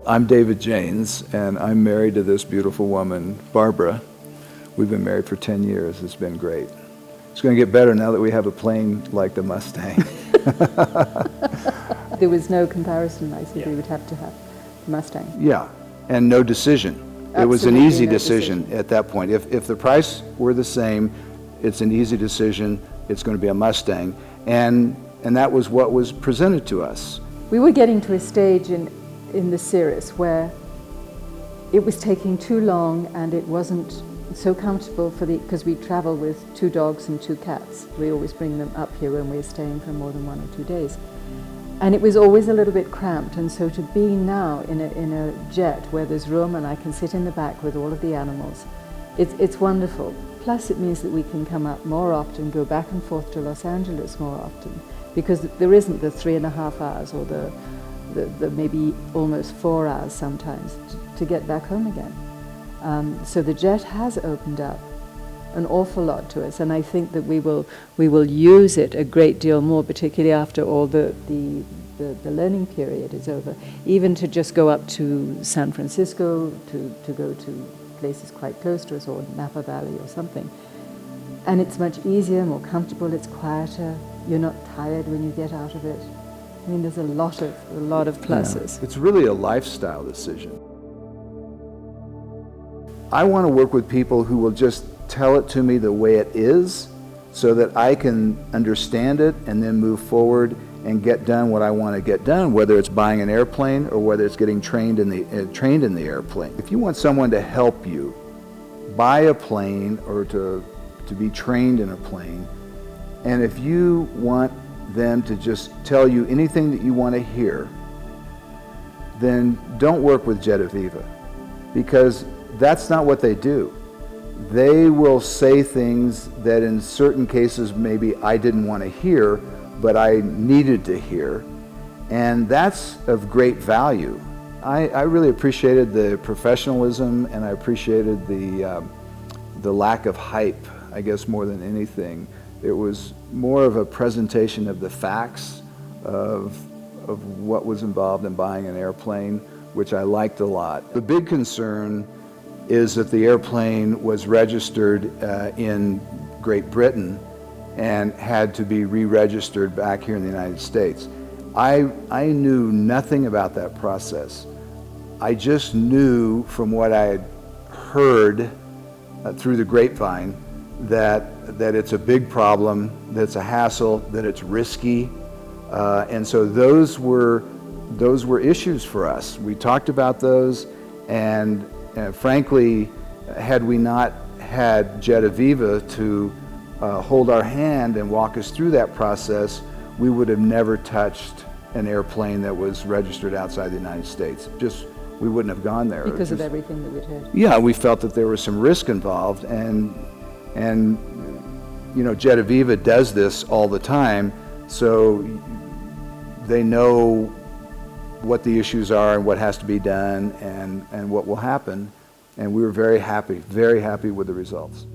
I'm David Jaynes, and I'm married to this beautiful woman, Barbara. We've been married for 10 years. It's been great. It's going to get better now that we have a plane like the Mustang. There was no comparison. I said we would have to have the Mustang. Yeah, and no decision. Absolutely, it was an easy no decision at that point. If the price were the same, it's an easy decision. It's going to be a Mustang. And that was what was presented to us. We were getting to a stage in the series where it was taking too long and it wasn't so comfortable because we travel with 2 dogs and 2 cats. We always bring them up here when we're staying for more than 1 or 2 days. And it was always a little bit cramped, and so to be now in a jet where there's room and I can sit in the back with all of the animals, it's wonderful. Plus it means that we can come up more often, go back and forth to Los Angeles more often, because there isn't the 3.5 hours or the maybe almost 4 hours sometimes to get back home again. So the jet has opened up an awful lot to us, and I think that we will use it a great deal more, particularly after all the learning period is over. Even to just go up to San Francisco, to go to places quite close to us, or Napa Valley or something. And it's much easier, more comfortable, it's quieter, you're not tired when you get out of it. I mean, there's a lot of pluses. Yeah. It's really a lifestyle decision. I want to work with people who will just tell it to me the way it is so that I can understand it and then move forward and get done what I want to get done, whether it's buying an airplane or whether it's getting trained in the airplane. If you want someone to help you buy a plane or to be trained in a plane, and if you want them to just tell you anything that you want to hear, then don't work with jetAVIVA, because that's not what they do. They will say things that in certain cases maybe I didn't want to hear, but I needed to hear, and that's of great value. I really appreciated the professionalism, and I appreciated the lack of hype, I guess, more than anything. It was more of a presentation of the facts of what was involved in buying an airplane, which I liked a lot. The big concern is that the airplane was registered in Great Britain and had to be re-registered back here in the United States. I knew nothing about that process. I just knew from what I had heard through the grapevine that it's a big problem, that it's a hassle, that it's risky, and so those were issues for us. We talked about those, and frankly, had we not had jetAVIVA to hold our hand and walk us through that process, we would have never touched an airplane that was registered outside the United States. We wouldn't have gone there. Because of everything that we'd heard. Yeah, we felt that there was some risk involved, and you know, jetAVIVA does this all the time, so they know what the issues are and what has to be done and what will happen, and we were very happy with the results.